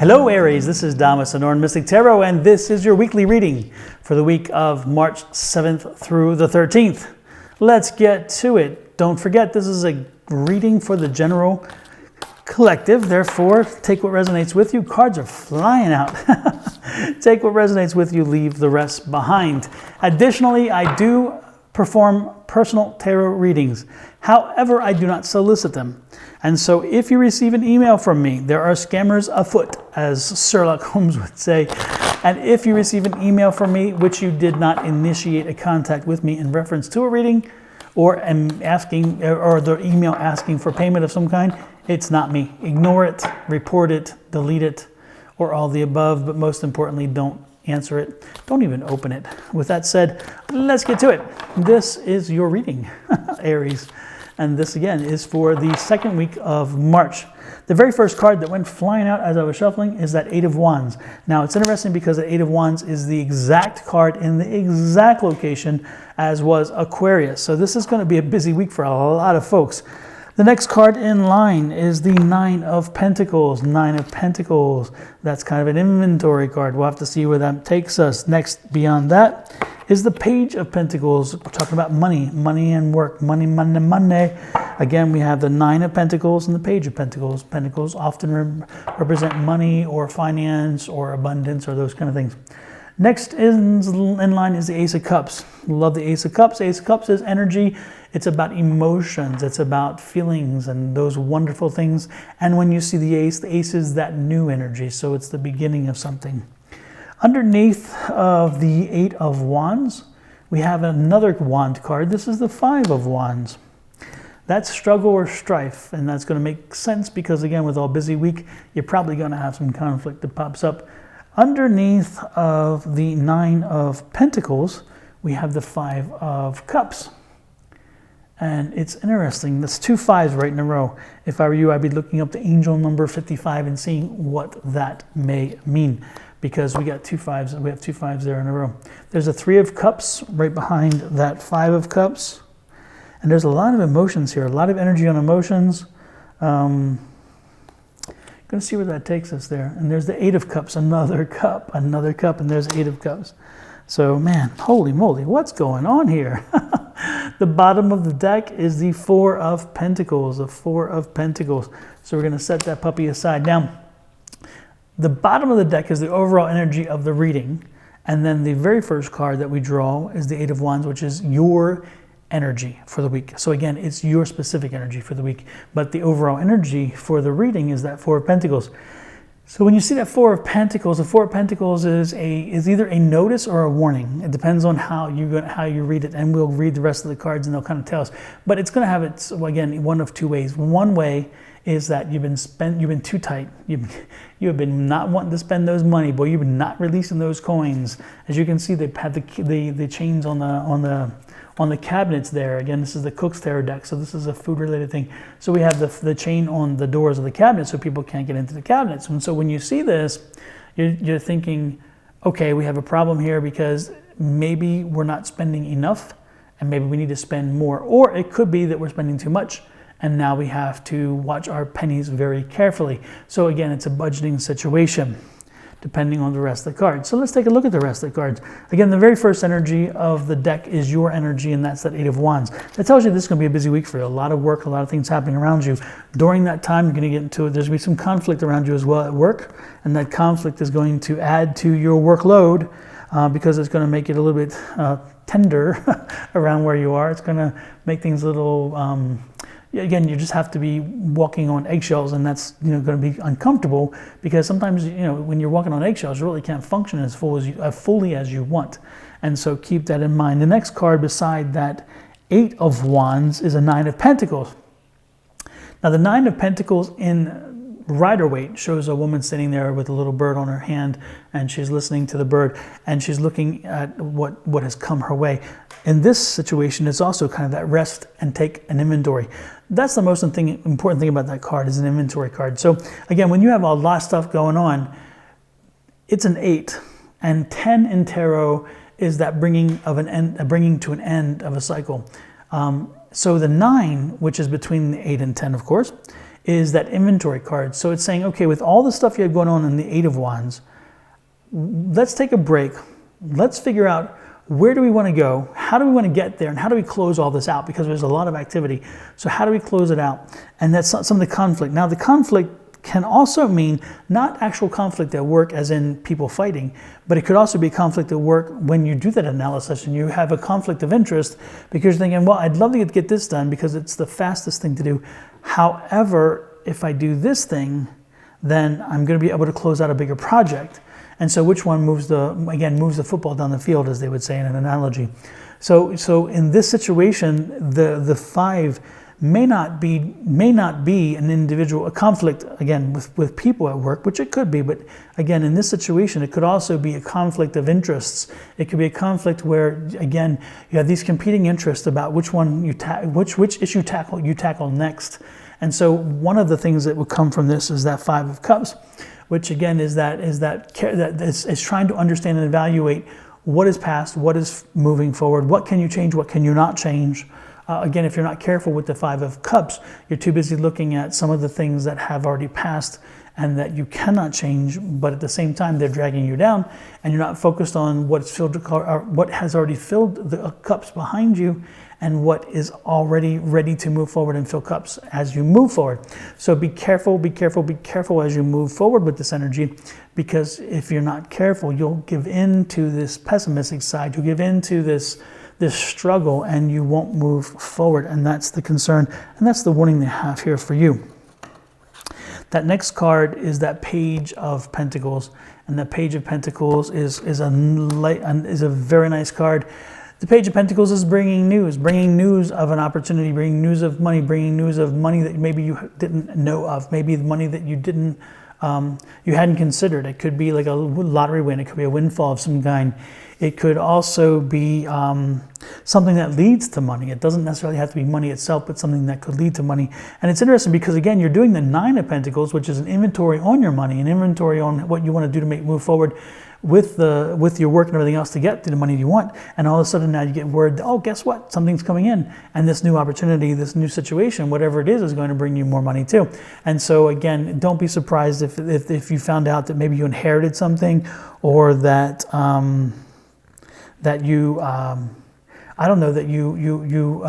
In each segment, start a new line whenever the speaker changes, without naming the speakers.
Hello Aries, this is Dom with Sonoran Mystic Tarot, and this is your weekly reading for the week of March 7th through the 13th. Let's get to it. Don't forget, this is a reading for the general collective, therefore take what resonates with you. Cards are flying out. Take what resonates with you, leave the rest behind. Additionally, I do perform personal tarot readings. However, I do not solicit them. And so if you receive an email from me, there are scammers afoot, as Sherlock Holmes would say. And if you receive an email from me, which you did not initiate a contact with me in reference to a reading, or the email asking for payment of some kind, it's not me. Ignore it, report it, delete it, or all the above, but most importantly, don't answer it. Don't even open it. With that said, let's get to it. This is your reading, Aries. And this again is for the second week of March. The very first card that went flying out as I was shuffling is that Eight of Wands. Now it's interesting because the Eight of Wands is the exact card in the exact location as was Aquarius. So this is going to be a busy week for a lot of folks. The next card in line is the Nine of Pentacles. Nine of Pentacles. That's kind of an inventory card. We'll have to see where that takes us. Next, beyond that, is the Page of Pentacles. We're talking about money, money and work, money, money, money. Again, we have the Nine of Pentacles and the Page of Pentacles. Pentacles often represent money or finance or abundance or those kind of things. Next in line is the Ace of Cups. Love the Ace of Cups. Ace of Cups is energy. It's about emotions. It's about feelings and those wonderful things. And when you see the Ace is that new energy. So it's the beginning of something. Underneath of the Eight of Wands, we have another wand card. This is the Five of Wands. That's struggle or strife. And that's going to make sense because, again, with all busy week, you're probably going to have some conflict that pops up. Underneath of the Nine of Pentacles, we have the Five of Cups. And it's interesting. That's two fives right in a row. If I were you, I'd be looking up the angel number 55 and seeing what that may mean. Because we got two fives, we have two fives there in a row. There's a Three of Cups right behind that Five of Cups. And there's a lot of emotions here, a lot of energy on emotions. Going to see where that takes us there. And there's the Eight of Cups, another cup, and there's Eight of Cups. So, man, holy moly, what's going on here? The bottom of the deck is the Four of Pentacles, the Four of Pentacles. So we're going to set that puppy aside. Now, the bottom of the deck is the overall energy of the reading. And then the very first card that we draw is the Eight of Wands, which is your energy for the week. So again, it's your specific energy for the week. But the overall energy for the reading is that Four of Pentacles. So when you see that Four of Pentacles, the Four of Pentacles is either a notice or a warning. It depends on how you read it, and we'll read the rest of the cards and they'll kind of tell us. But it's going to have it, again, one of two ways. One way is that you've been too tight. You have been not wanting to spend those money, boy. You've been not releasing those coins. As you can see, they have the chains on the cabinets there. Again, this is the Cook's Tarot deck, so this is a food-related thing. So we have the chain on the doors of the cabinet so people can't get into the cabinets. And so when you see this, you're thinking, okay, we have a problem here because maybe we're not spending enough and maybe we need to spend more. Or it could be that we're spending too much and now we have to watch our pennies very carefully. So again, it's a budgeting situation, depending on the rest of the cards. So let's take a look at the rest of the cards. Again, the very first energy of the deck is your energy, and that's that Eight of Wands. That tells you this is going to be a busy week for you. A lot of work, a lot of things happening around you. During that time, you're going to get into it. There's going to be some conflict around you as well at work, and that conflict is going to add to your workload because it's going to make it a little bit tender around where you are. It's going to make things a little... Again, you just have to be walking on eggshells, and that's going to be uncomfortable because sometimes when you're walking on eggshells, you really can't function as fully as you want, and so keep that in mind. The next card beside that Eight of Wands is a Nine of Pentacles. Now, the Nine of Pentacles in Rider-Waite shows a woman sitting there with a little bird on her hand, and she's listening to the bird, and she's looking at what has come her way. In this situation, it's also kind of that rest and take an inventory. That's the most important thing about that card, is an inventory card. So again, when you have a lot of stuff going on, it's an 8, and 10 in tarot is that bringing to an end of a cycle. So the 9, which is between the 8 and 10, of course, is that inventory card. So it's saying, okay, with all the stuff you have going on in the Eight of Wands, let's take a break. Let's figure out, where do we want to go? How do we want to get there? And how do we close all this out? Because there's a lot of activity. So how do we close it out? And that's some of the conflict. Now, the conflict can also mean not actual conflict at work as in people fighting, but it could also be conflict at work when you do that analysis and you have a conflict of interest because you're thinking, well, I'd love to get this done because it's the fastest thing to do. However, if I do this thing, then I'm going to be able to close out a bigger project. And so which one moves the football down the field, as they would say in an analogy. So in this situation, the five may not be an individual, a conflict, again, with people at work, which it could be, but again, in this situation, it could also be a conflict of interests. It could be a conflict where, again, you have these competing interests about which one which issue you tackle next. And so one of the things that would come from this is that Five of Cups, which again is trying to understand and evaluate what is past, what is moving forward, what can you change, what can you not change. Again, if you're not careful with the Five of Cups, you're too busy looking at some of the things that have already passed and that you cannot change, but at the same time, they're dragging you down, and you're not focused on what has already filled the cups behind you and what is already ready to move forward and fill cups as you move forward. So be careful, be careful, be careful as you move forward with this energy, because if you're not careful, you'll give in to this pessimistic side, you'll give in to this struggle, and you won't move forward. And that's the concern, and that's the warning they have here for you. That next card is that Page of Pentacles, and the Page of Pentacles is a very nice card. The Page of Pentacles is bringing news of an opportunity, bringing news of money that maybe you didn't know of, maybe the money that you hadn't considered. It could be like a lottery win. It could be a windfall of some kind. It could also be something that leads to money. It doesn't necessarily have to be money itself, but something that could lead to money. And it's interesting because, again, you're doing the Nine of Pentacles, which is an inventory on your money, an inventory on what you want to do to move forward with your work and everything else to get to the money you want. And all of a sudden now you get word, oh, guess what? Something's coming in. And this new opportunity, this new situation, whatever it is going to bring you more money too. And so again, don't be surprised if you found out that maybe you inherited something, or that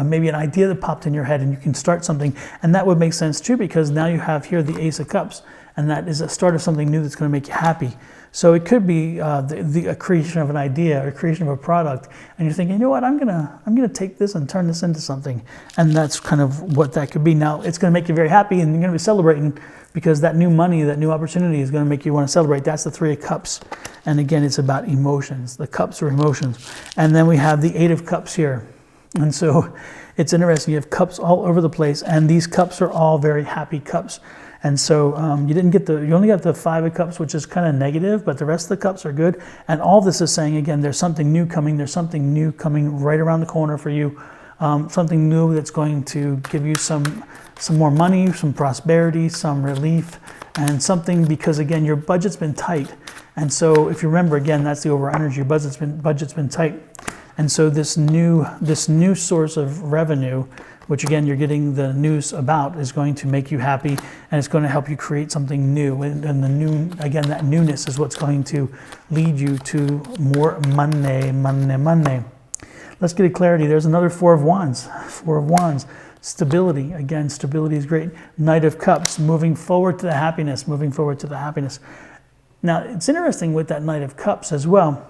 maybe an idea that popped in your head and you can start something. And that would make sense too, because now you have here the Ace of Cups, and that is a start of something new that's going to make you happy. So it could be a creation of an idea or a creation of a product, and you're thinking, you know what, I'm gonna take this and turn this into something, and that's kind of what that could be. Now it's going to make you very happy, and you're going to be celebrating because that new money, that new opportunity is going to make you want to celebrate. That's the Three of Cups, and again, it's about emotions. The cups are emotions, and then we have the Eight of Cups here, and so it's interesting. You have cups all over the place, and these cups are all very happy cups. And so you only got the Five of Cups, which is kind of negative, but the rest of the cups are good. And all this is saying, again, there's something new coming. There's something new coming right around the corner for you. Something new that's going to give you some more money, some prosperity, some relief, and something, because again, your budget's been tight. And so if you remember, again, that's the over energy. Budget's been tight. And so this new source of revenue, which again you're getting the news about, is going to make you happy, and it's going to help you create something new. And that newness is what's going to lead you to more money. Let's get a clarity. There's another Four of Wands. Stability. Again, stability is great. Knight of Cups, moving forward to the happiness. Now, it's interesting with that Knight of Cups as well.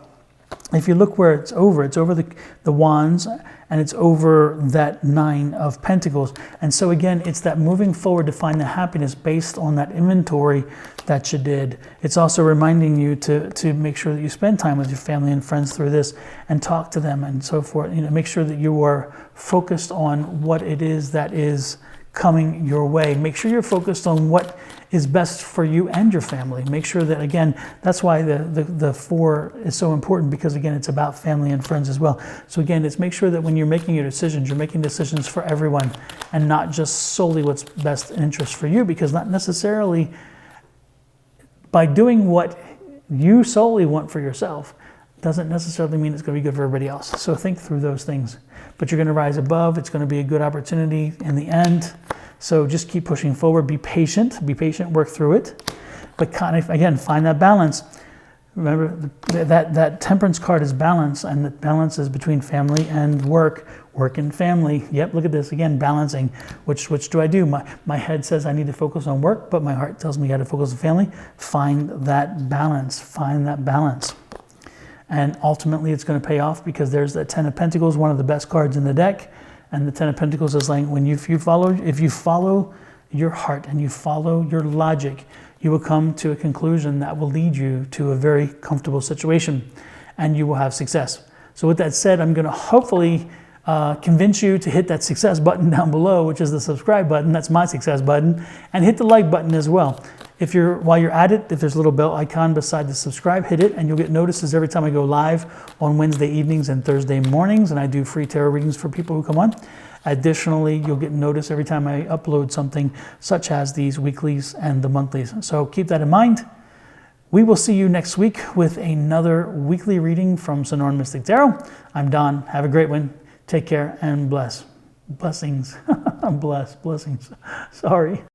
If you look where it's over the Wands, and it's over that Nine of Pentacles. And so again, it's that moving forward to find the happiness based on that inventory that you did. It's also reminding you to make sure that you spend time with your family and friends through this, and talk to them and so forth. Make sure that you are focused on what it is that is coming your way. Make sure you're focused on what is best for you and your family. Make sure that, again, that's why the Four is so important, because again, it's about family and friends as well. So again, it's make sure that when you're making your decisions, you're making decisions for everyone and not just solely what's best in interest for you, because not necessarily by doing what you solely want for yourself doesn't necessarily mean it's going to be good for everybody else. So think through those things. But you're going to rise above. It's going to be a good opportunity in the end. So just keep pushing forward, be patient, work through it, but kind of, again, find that balance. Remember that temperance card is balance, and the balance is between family and work and family. Yep, look at this again, balancing. Which do I do? My head says I need to focus on work, but my heart tells me I got to focus on family. Find that balance. Find that balance. And ultimately it's going to pay off, because there's that 10 of Pentacles, one of the best cards in the deck. And the 10 of Pentacles is like, if you follow your heart and you follow your logic, you will come to a conclusion that will lead you to a very comfortable situation, and you will have success. So with that said, I'm going to hopefully convince you to hit that success button down below, which is the subscribe button. That's my success button. And hit the like button as well. While you're at it, if there's a little bell icon beside the subscribe, hit it, and you'll get notices every time I go live on Wednesday evenings and Thursday mornings, and I do free tarot readings for people who come on. Additionally, you'll get notice every time I upload something, such as these weeklies and the monthlies. So keep that in mind. We will see you next week with another weekly reading from Sonoran Mystic Tarot. I'm Don. Have a great one. Take care and bless. Blessings. Blessings. Sorry.